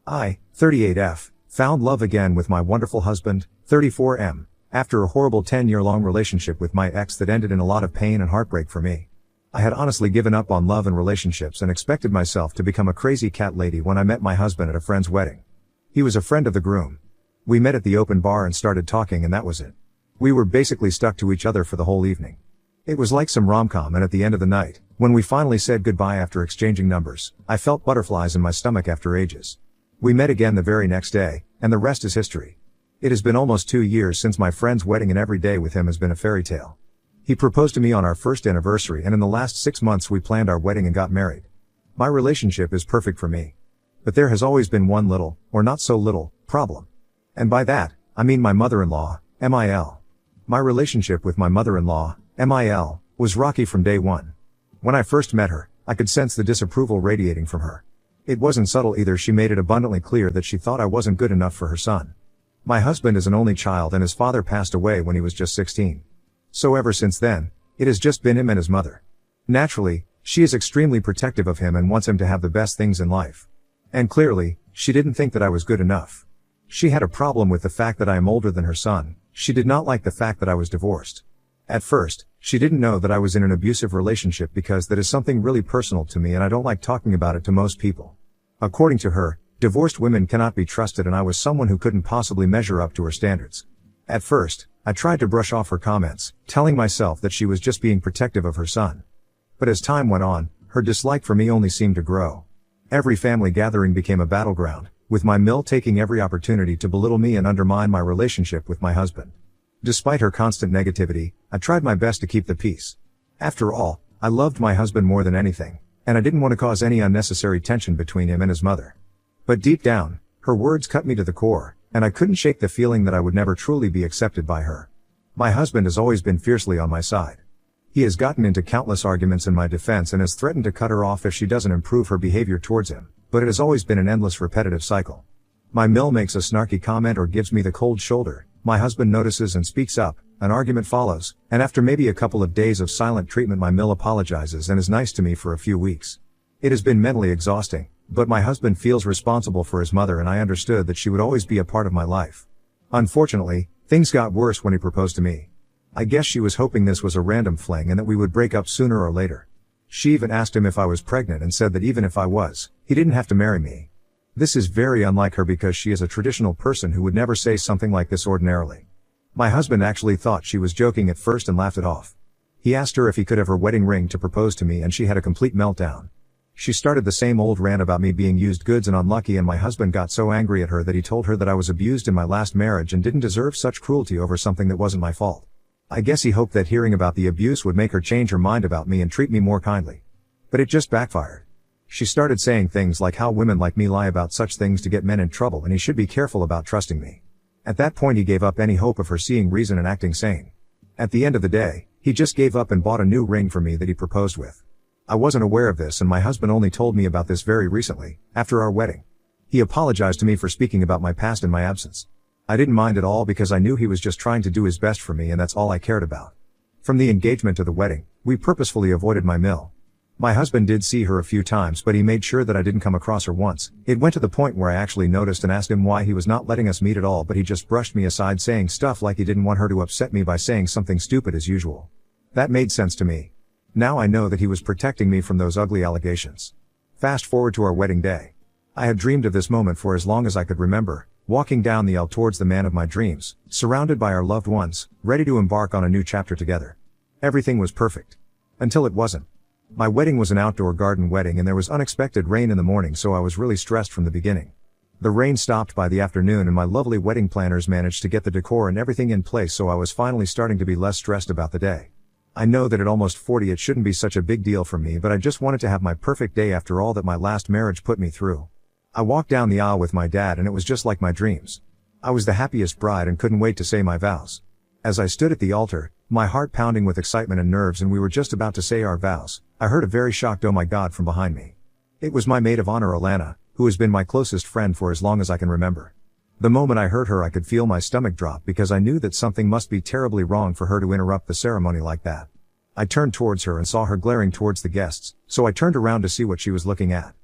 I, 38F, found love again with my wonderful husband, 34M, after a horrible 10-year-long relationship with my ex that ended in a lot of pain and heartbreak for me. I had honestly given up on love and relationships and expected myself to become a crazy cat lady when I met my husband at a friend's wedding. He was a friend of the groom. We met at the open bar and started talking, and that was it. We were basically stuck to each other for the whole evening. It was like some rom-com, and at the end of the night, when we finally said goodbye after exchanging numbers, I felt butterflies in my stomach after ages. We met again the very next day, and the rest is history. It has been almost 2 years since my friend's wedding, and every day with him has been a fairy tale. He proposed to me on our first anniversary, and in the last 6 months we planned our wedding and got married. My relationship is perfect for me. But there has always been one little, or not so little, problem. And by that, I mean my mother-in-law, MIL. My relationship with my mother-in-law, MIL, was rocky from day one. When I first met her, I could sense the disapproval radiating from her. It wasn't subtle either. She made it abundantly clear that she thought I wasn't good enough for her son. My husband is an only child, and his father passed away when he was just 16. So ever since then, it has just been him and his mother. Naturally, she is extremely protective of him and wants him to have the best things in life. And clearly, she didn't think that I was good enough. She had a problem with the fact that I am older than her son. She did not like the fact that I was divorced. At first, she didn't know that I was in an abusive relationship because that is something really personal to me, and I don't like talking about it to most people. According to her, divorced women cannot be trusted, and I was someone who couldn't possibly measure up to her standards. At first, I tried to brush off her comments, telling myself that she was just being protective of her son. But as time went on, her dislike for me only seemed to grow. Every family gathering became a battleground, with my MIL taking every opportunity to belittle me and undermine my relationship with my husband. Despite her constant negativity, I tried my best to keep the peace. After all, I loved my husband more than anything, and I didn't want to cause any unnecessary tension between him and his mother. But deep down, her words cut me to the core, and I couldn't shake the feeling that I would never truly be accepted by her. My husband has always been fiercely on my side. He has gotten into countless arguments in my defense and has threatened to cut her off if she doesn't improve her behavior towards him, but it has always been an endless repetitive cycle. My MIL makes a snarky comment or gives me the cold shoulder, my husband notices and speaks up, an argument follows, and after maybe a couple of days of silent treatment my MIL apologizes and is nice to me for a few weeks. It has been mentally exhausting, but my husband feels responsible for his mother, and I understood that she would always be a part of my life. Unfortunately, things got worse when he proposed to me. I guess she was hoping this was a random fling and that we would break up sooner or later. She even asked him if I was pregnant and said that even if I was, he didn't have to marry me. This is very unlike her because she is a traditional person who would never say something like this ordinarily. My husband actually thought she was joking at first and laughed it off. He asked her if he could have her wedding ring to propose to me, and she had a complete meltdown. She started the same old rant about me being used goods and unlucky, and my husband got so angry at her that he told her that I was abused in my last marriage and didn't deserve such cruelty over something that wasn't my fault. I guess he hoped that hearing about the abuse would make her change her mind about me and treat me more kindly. But it just backfired. She started saying things like how women like me lie about such things to get men in trouble, and he should be careful about trusting me. At that point he gave up any hope of her seeing reason and acting sane. At the end of the day, he just gave up and bought a new ring for me that he proposed with. I wasn't aware of this, and my husband only told me about this very recently, after our wedding. He apologized to me for speaking about my past in my absence. I didn't mind at all because I knew he was just trying to do his best for me, and that's all I cared about. From the engagement to the wedding, we purposefully avoided my MIL. My husband did see her a few times, but he made sure that I didn't come across her once. It went to the point where I actually noticed and asked him why he was not letting us meet at all, but he just brushed me aside, saying stuff like he didn't want her to upset me by saying something stupid as usual. That made sense to me. Now I know that he was protecting me from those ugly allegations. Fast forward to our wedding day. I had dreamed of this moment for as long as I could remember, walking down the aisle towards the man of my dreams, surrounded by our loved ones, ready to embark on a new chapter together. Everything was perfect. Until it wasn't. My wedding was an outdoor garden wedding, and there was unexpected rain in the morning, so I was really stressed from the beginning. The rain stopped by the afternoon and my lovely wedding planners managed to get the decor and everything in place, so I was finally starting to be less stressed about the day. I know that at almost 40 it shouldn't be such a big deal for me, but I just wanted to have my perfect day after all that my last marriage put me through. I walked down the aisle with my dad, and it was just like my dreams. I was the happiest bride and couldn't wait to say my vows. As I stood at the altar, my heart pounding with excitement and nerves, and we were just about to say our vows, I heard a very shocked "oh my God" from behind me. It was my maid of honor Alana, who has been my closest friend for as long as I can remember. The moment I heard her I could feel my stomach drop because I knew that something must be terribly wrong for her to interrupt the ceremony like that. I turned towards her and saw her glaring towards the guests, so I turned around to see what she was looking at.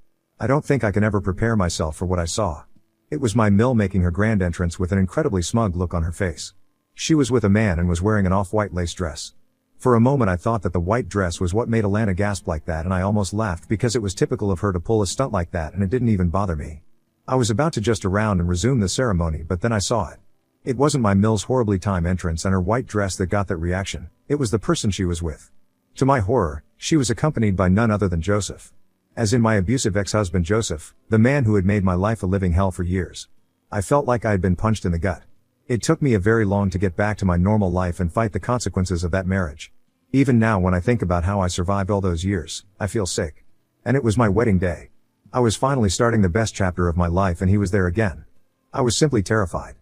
I don't think I can ever prepare myself for what I saw. It was my Mill making her grand entrance with an incredibly smug look on her face. She was with a man and was wearing an off-white lace dress. For a moment I thought that the white dress was what made Alana gasp like that, and I almost laughed because it was typical of her to pull a stunt like that, and it didn't even bother me. I was about to just around and resume the ceremony, but then I saw it. It wasn't my Mill's horribly timed entrance and her white dress that got that reaction, it was the person she was with. To my horror, she was accompanied by none other than Joseph. As in my abusive ex-husband Joseph, the man who had made my life a living hell for years. I felt like I had been punched in the gut. It took me a very long to get back to my normal life and fight the consequences of that marriage. Even now when I think about how I survived all those years, I feel sick. And it was my wedding day. I was finally starting the best chapter of my life and he was there again. I was simply terrified.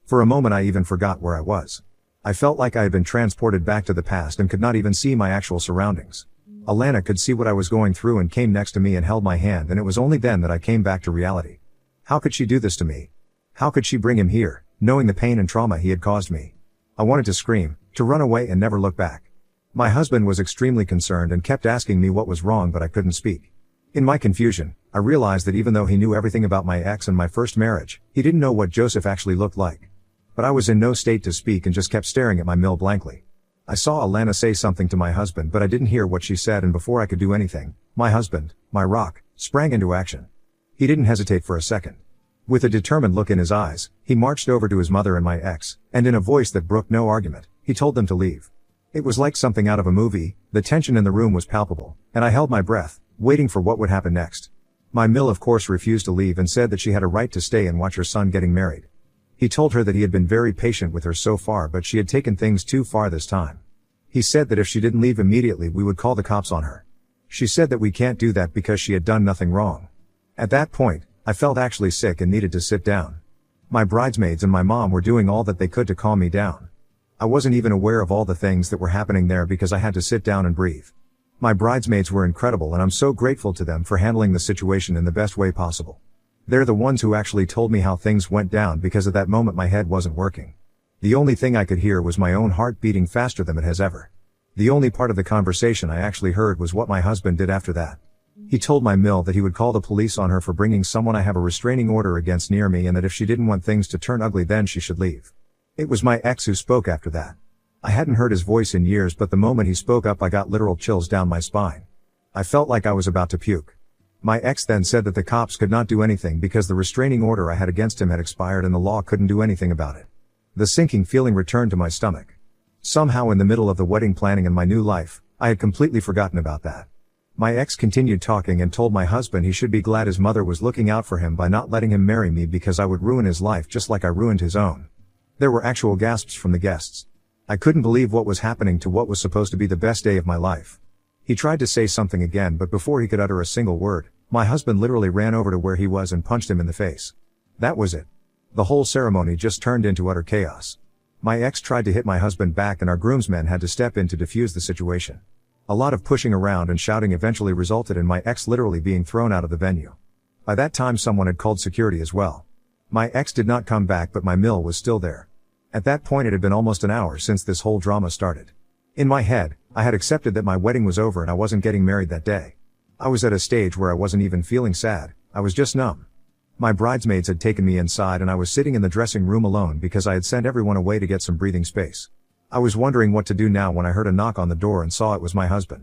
For a moment I even forgot where I was. I felt like I had been transported back to the past and could not even see my actual surroundings. Alana could see what I was going through and came next to me and held my hand, and it was only then that I came back to reality. How could she do this to me? How could she bring him here, knowing the pain and trauma he had caused me? I wanted to scream, to run away and never look back. My husband was extremely concerned and kept asking me what was wrong, but I couldn't speak. In my confusion, I realized that even though he knew everything about my ex and my first marriage, he didn't know what Joseph actually looked like. But I was in no state to speak and just kept staring at my Mill blankly. I saw Alana say something to my husband, but I didn't hear what she said, and before I could do anything, my husband, my rock, sprang into action. He didn't hesitate for a second. With a determined look in his eyes, he marched over to his mother and my ex, and in a voice that brooked no argument, he told them to leave. It was like something out of a movie. The tension in the room was palpable, and I held my breath, waiting for what would happen next. My Mill of course refused to leave and said that she had a right to stay and watch her son getting married. He told her that he had been very patient with her so far, but she had taken things too far this time. He said that if she didn't leave immediately we would call the cops on her. She said that we can't do that because she had done nothing wrong. At that point, I felt actually sick and needed to sit down. My bridesmaids and my mom were doing all that they could to calm me down. I wasn't even aware of all the things that were happening there because I had to sit down and breathe. My bridesmaids were incredible and I'm so grateful to them for handling the situation in the best way possible. They're the ones who actually told me how things went down, because at that moment my head wasn't working. The only thing I could hear was my own heart beating faster than it has ever. The only part of the conversation I actually heard was what my husband did after that. He told my Mill that he would call the police on her for bringing someone I have a restraining order against near me, and that if she didn't want things to turn ugly then she should leave. It was my ex who spoke after that. I hadn't heard his voice in years, but the moment he spoke up I got literal chills down my spine. I felt like I was about to puke. My ex then said that the cops could not do anything because the restraining order I had against him had expired and the law couldn't do anything about it. The sinking feeling returned to my stomach. Somehow in the middle of the wedding planning and my new life, I had completely forgotten about that. My ex continued talking and told my husband he should be glad his mother was looking out for him by not letting him marry me because I would ruin his life just like I ruined his own. There were actual gasps from the guests. I couldn't believe what was happening to what was supposed to be the best day of my life. He tried to say something again, but before he could utter a single word, my husband literally ran over to where he was and punched him in the face. That was it. The whole ceremony just turned into utter chaos. My ex tried to hit my husband back and our groomsmen had to step in to defuse the situation. A lot of pushing around and shouting eventually resulted in my ex literally being thrown out of the venue. By that time someone had called security as well. My ex did not come back, but my Mill was still there. At that point it had been almost an hour since this whole drama started. In my head, I had accepted that my wedding was over and I wasn't getting married that day. I was at a stage where I wasn't even feeling sad, I was just numb. My bridesmaids had taken me inside and I was sitting in the dressing room alone because I had sent everyone away to get some breathing space. I was wondering what to do now when I heard a knock on the door and saw it was my husband.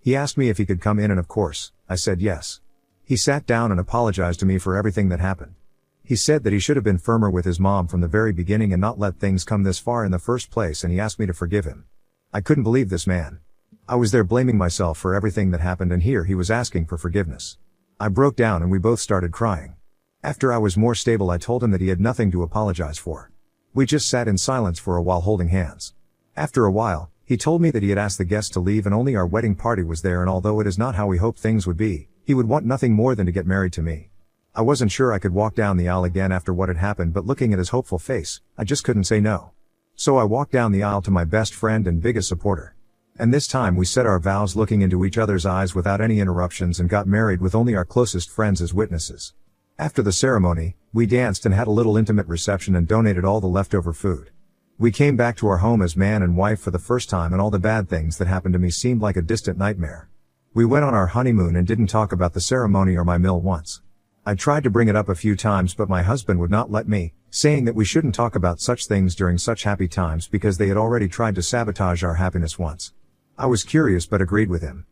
He asked me if he could come in and of course, I said yes. He sat down and apologized to me for everything that happened. He said that he should have been firmer with his mom from the very beginning and not let things come this far in the first place, and he asked me to forgive him. I couldn't believe this man. I was there blaming myself for everything that happened, and here he was asking for forgiveness. I broke down and we both started crying. After I was more stable I told him that he had nothing to apologize for. We just sat in silence for a while holding hands. After a while, he told me that he had asked the guests to leave and only our wedding party was there, and although it is not how we hoped things would be, he would want nothing more than to get married to me. I wasn't sure I could walk down the aisle again after what had happened, but looking at his hopeful face, I just couldn't say no. So I walked down the aisle to my best friend and biggest supporter. And this time we said our vows looking into each other's eyes without any interruptions and got married with only our closest friends as witnesses. After the ceremony, we danced and had a little intimate reception and donated all the leftover food. We came back to our home as man and wife for the first time, and all the bad things that happened to me seemed like a distant nightmare. We went on our honeymoon and didn't talk about the ceremony or my Mill once. I tried to bring it up a few times but my husband would not let me, saying that we shouldn't talk about such things during such happy times because they had already tried to sabotage our happiness once. I was curious but agreed with him.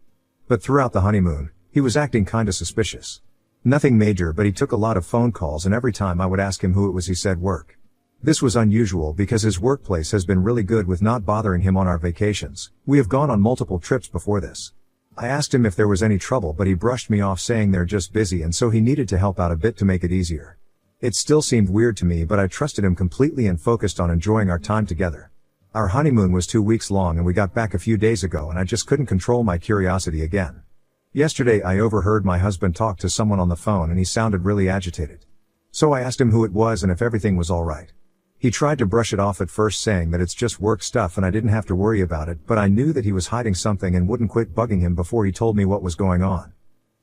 But throughout the honeymoon, he was acting kinda suspicious. Nothing major but he took a lot of phone calls and every time I would ask him who it was he said work. This was unusual because his workplace has been really good with not bothering him on our vacations. We have gone on multiple trips before this. I asked him if there was any trouble but he brushed me off saying they're just busy and so he needed to help out a bit to make it easier. It still seemed weird to me but I trusted him completely and focused on enjoying our time together. Our honeymoon was 2 weeks long and we got back a few days ago and I just couldn't control my curiosity again. Yesterday I overheard my husband talk to someone on the phone and he sounded really agitated. So I asked him who it was and if everything was alright. He tried to brush it off at first saying that it's just work stuff and I didn't have to worry about it but I knew that he was hiding something and wouldn't quit bugging him before he told me what was going on.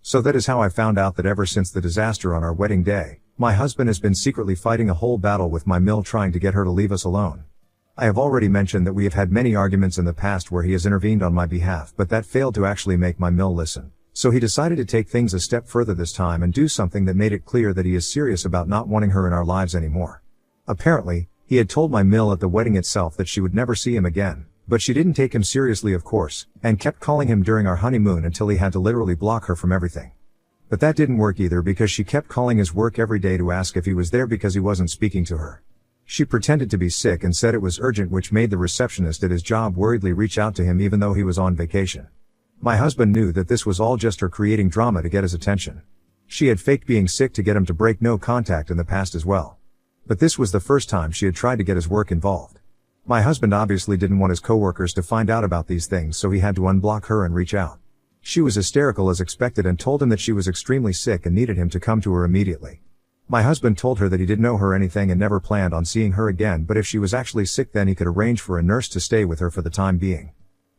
So that is how I found out that ever since the disaster on our wedding day, my husband has been secretly fighting a whole battle with my mill trying to get her to leave us alone. I have already mentioned that we have had many arguments in the past where he has intervened on my behalf but that failed to actually make my mill listen. So he decided to take things a step further this time and do something that made it clear that he is serious about not wanting her in our lives anymore. Apparently, he had told my mill at the wedding itself that she would never see him again, but she didn't take him seriously of course, and kept calling him during our honeymoon until he had to literally block her from everything. But that didn't work either because she kept calling his work every day to ask if he was there because he wasn't speaking to her. She pretended to be sick and said it was urgent which made the receptionist at his job worriedly reach out to him even though he was on vacation. My husband knew that this was all just her creating drama to get his attention. She had faked being sick to get him to break no contact in the past as well. But this was the first time she had tried to get his work involved. My husband obviously didn't want his coworkers to find out about these things so he had to unblock her and reach out. She was hysterical as expected and told him that she was extremely sick and needed him to come to her immediately. My husband told her that he didn't know her anything and never planned on seeing her again but if she was actually sick then he could arrange for a nurse to stay with her for the time being.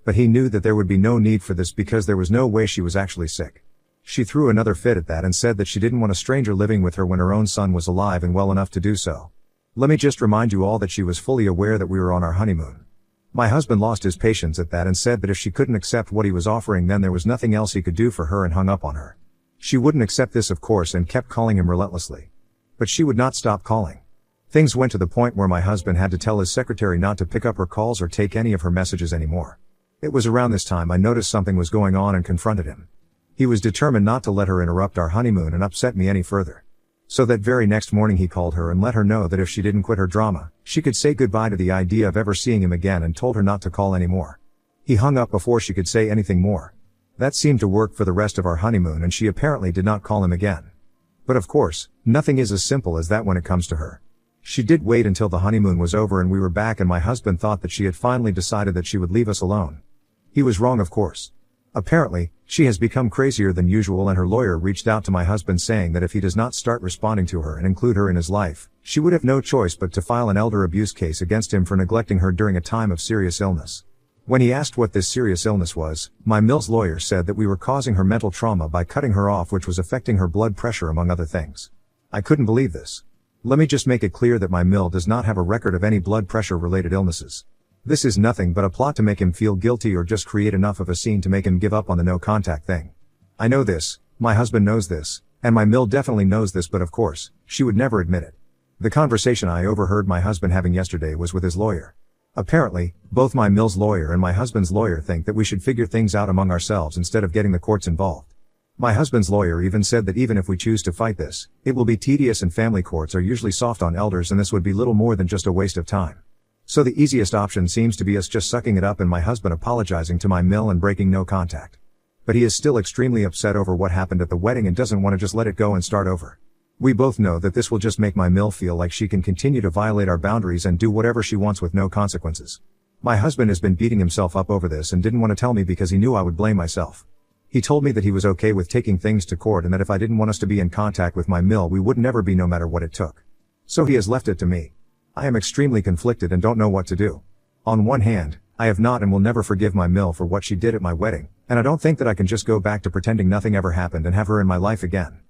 But he knew that there would be no need for this because there was no way she was actually sick. She threw another fit at that and said that she didn't want a stranger living with her when her own son was alive and well enough to do so. Let me just remind you all that she was fully aware that we were on our honeymoon. My husband lost his patience at that and said that if she couldn't accept what he was offering then there was nothing else he could do for her and hung up on her. She wouldn't accept this of course and kept calling him relentlessly. But she would not stop calling. Things went to the point where my husband had to tell his secretary not to pick up her calls or take any of her messages anymore. It was around this time I noticed something was going on and confronted him. He was determined not to let her interrupt our honeymoon and upset me any further. So that very next morning he called her and let her know that if she didn't quit her drama, she could say goodbye to the idea of ever seeing him again and told her not to call anymore. He hung up before she could say anything more. That seemed to work for the rest of our honeymoon and she apparently did not call him again. But of course, nothing is as simple as that when it comes to her. She did wait until the honeymoon was over and we were back and my husband thought that she had finally decided that she would leave us alone. He was wrong of course. Apparently, she has become crazier than usual and her lawyer reached out to my husband saying that if he does not start responding to her and include her in his life, she would have no choice but to file an elder abuse case against him for neglecting her during a time of serious illness. When he asked what this serious illness was, my mill's lawyer said that we were causing her mental trauma by cutting her off which was affecting her blood pressure among other things. I couldn't believe this. Let me just make it clear that my mill does not have a record of any blood pressure related illnesses. This is nothing but a plot to make him feel guilty or just create enough of a scene to make him give up on the no contact thing. I know this, my husband knows this, and my mill definitely knows this but of course, she would never admit it. The conversation I overheard my husband having yesterday was with his lawyer. Apparently, both my mill's lawyer and my husband's lawyer think that we should figure things out among ourselves instead of getting the courts involved. My husband's lawyer even said that even if we choose to fight this, it will be tedious and family courts are usually soft on elders and this would be little more than just a waste of time. So the easiest option seems to be us just sucking it up and my husband apologizing to my mill and breaking no contact. But he is still extremely upset over what happened at the wedding and doesn't want to just let it go and start over. We both know that this will just make my mill feel like she can continue to violate our boundaries and do whatever she wants with no consequences. My husband has been beating himself up over this and didn't want to tell me because he knew I would blame myself. He told me that he was okay with taking things to court and that if I didn't want us to be in contact with my mill we would never be no matter what it took. So he has left it to me. I am extremely conflicted and don't know what to do. On one hand, I have not and will never forgive my mill for what she did at my wedding, and I don't think that I can just go back to pretending nothing ever happened and have her in my life again.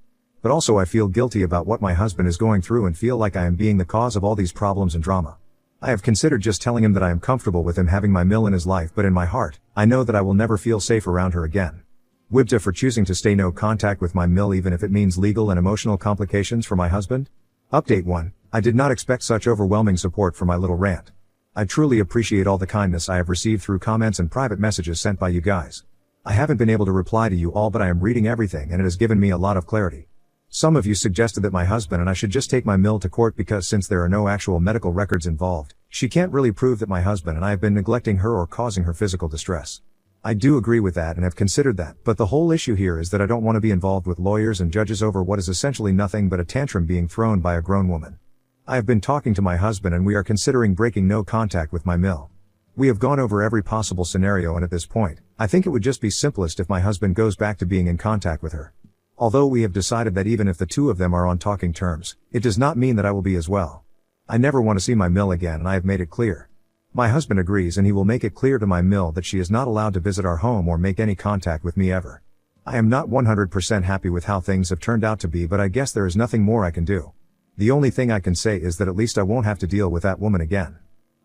But also I feel guilty about what my husband is going through and feel like I am being the cause of all these problems and drama. I have considered just telling him that I am comfortable with him having my mill in his life but in my heart, I know that I will never feel safe around her again. Wibda for choosing to stay no contact with my mill even if it means legal and emotional complications for my husband. Update 1. I did not expect such overwhelming support for my little rant. I truly appreciate all the kindness I have received through comments and private messages sent by you guys. I haven't been able to reply to you all, but I am reading everything and it has given me a lot of clarity. Some of you suggested that my husband and I should just take my mill to court because since there are no actual medical records involved, she can't really prove that my husband and I have been neglecting her or causing her physical distress. I do agree with that and have considered that, but the whole issue here is that I don't want to be involved with lawyers and judges over what is essentially nothing but a tantrum being thrown by a grown woman. I have been talking to my husband and we are considering breaking no contact with my mill. We have gone over every possible scenario and at this point, I think it would just be simplest if my husband goes back to being in contact with her. Although we have decided that even if the two of them are on talking terms, it does not mean that I will be as well. I never want to see my mill again and I have made it clear. My husband agrees and he will make it clear to my mill that she is not allowed to visit our home or make any contact with me ever. I am not 100% happy with how things have turned out to be, but I guess there is nothing more I can do. The only thing I can say is that at least I won't have to deal with that woman again.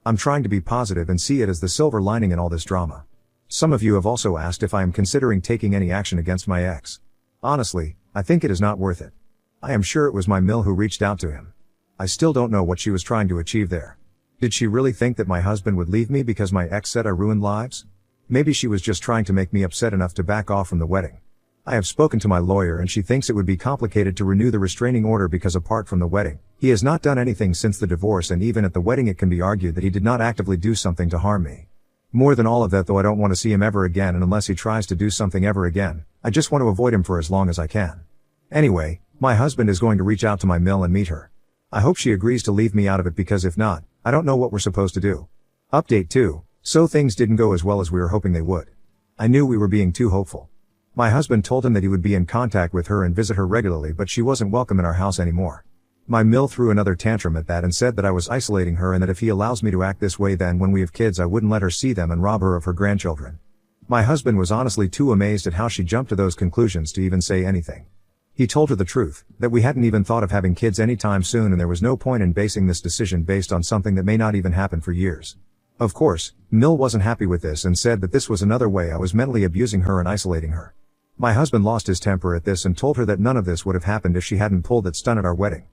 I'm trying to be positive and see it as the silver lining in all this drama. Some of you have also asked if I am considering taking any action against my ex. Honestly, I think it is not worth it. I am sure it was my mill who reached out to him. I still don't know what she was trying to achieve there. Did she really think that my husband would leave me because my ex said I ruined lives? Maybe she was just trying to make me upset enough to back off from the wedding. I have spoken to my lawyer and she thinks it would be complicated to renew the restraining order because apart from the wedding, he has not done anything since the divorce, and even at the wedding it can be argued that he did not actively do something to harm me. More than all of that though, I don't want to see him ever again, and unless he tries to do something ever again, I just want to avoid him for as long as I can. Anyway, my husband is going to reach out to my mill and meet her. I hope she agrees to leave me out of it because if not, I don't know what we're supposed to do. Update 2. So things didn't go as well as we were hoping they would. I knew we were being too hopeful. My husband told him that he would be in contact with her and visit her regularly, but she wasn't welcome in our house anymore. My mill threw another tantrum at that and said that I was isolating her and that if he allows me to act this way then when we have kids I wouldn't let her see them and rob her of her grandchildren. My husband was honestly too amazed at how she jumped to those conclusions to even say anything. He told her the truth, that we hadn't even thought of having kids anytime soon and there was no point in basing this decision based on something that may not even happen for years. Of course, Mill wasn't happy with this and said that this was another way I was mentally abusing her and isolating her. My husband lost his temper at this and told her that none of this would have happened if she hadn't pulled that stunt at our wedding.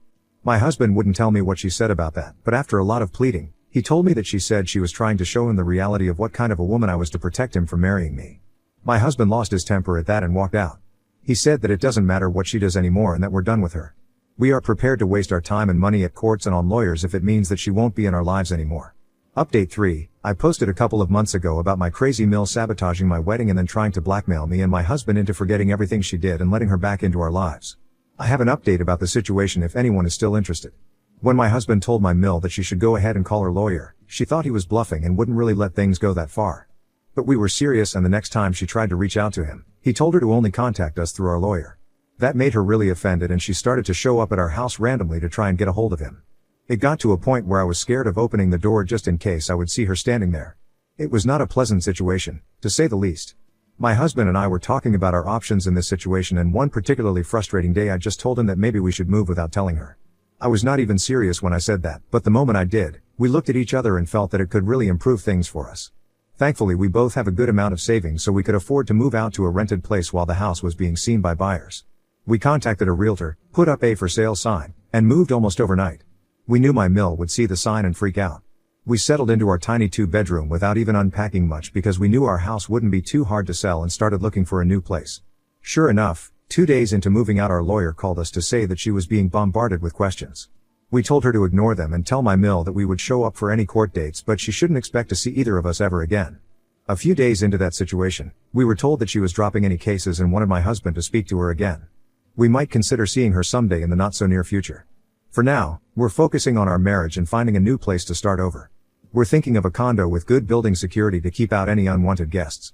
My husband wouldn't tell me what she said about that, but after a lot of pleading, he told me that she said she was trying to show him the reality of what kind of a woman I was to protect him from marrying me. My husband lost his temper at that and walked out. He said that it doesn't matter what she does anymore and that we're done with her. We are prepared to waste our time and money at courts and on lawyers if it means that she won't be in our lives anymore. Update 3. I posted a couple of months ago about my crazy Mill sabotaging my wedding and then trying to blackmail me and my husband into forgetting everything she did and letting her back into our lives. I have an update about the situation if anyone is still interested. When my husband told my Mill that she should go ahead and call her lawyer, she thought he was bluffing and wouldn't really let things go that far. But we were serious, and the next time she tried to reach out to him, he told her to only contact us through our lawyer. That made her really offended and she started to show up at our house randomly to try and get a hold of him. It got to a point where I was scared of opening the door just in case I would see her standing there. It was not a pleasant situation, to say the least. My husband and I were talking about our options in this situation, and one particularly frustrating day I just told him that maybe we should move without telling her. I was not even serious when I said that, but the moment I did, we looked at each other and felt that it could really improve things for us. Thankfully we both have a good amount of savings so we could afford to move out to a rented place while the house was being seen by buyers. We contacted a realtor, put up a for sale sign, and moved almost overnight. We knew my Mill would see the sign and freak out. We settled into our tiny 2-bedroom without even unpacking much because we knew our house wouldn't be too hard to sell and started looking for a new place. Sure enough, 2 days into moving out our lawyer called us to say that she was being bombarded with questions. We told her to ignore them and tell my Mill that we would show up for any court dates but she shouldn't expect to see either of us ever again. A few days into that situation, we were told that she was dropping any cases and wanted my husband to speak to her again. We might consider seeing her someday in the not so near future. For now, we're focusing on our marriage and finding a new place to start over. We're thinking of a condo with good building security to keep out any unwanted guests.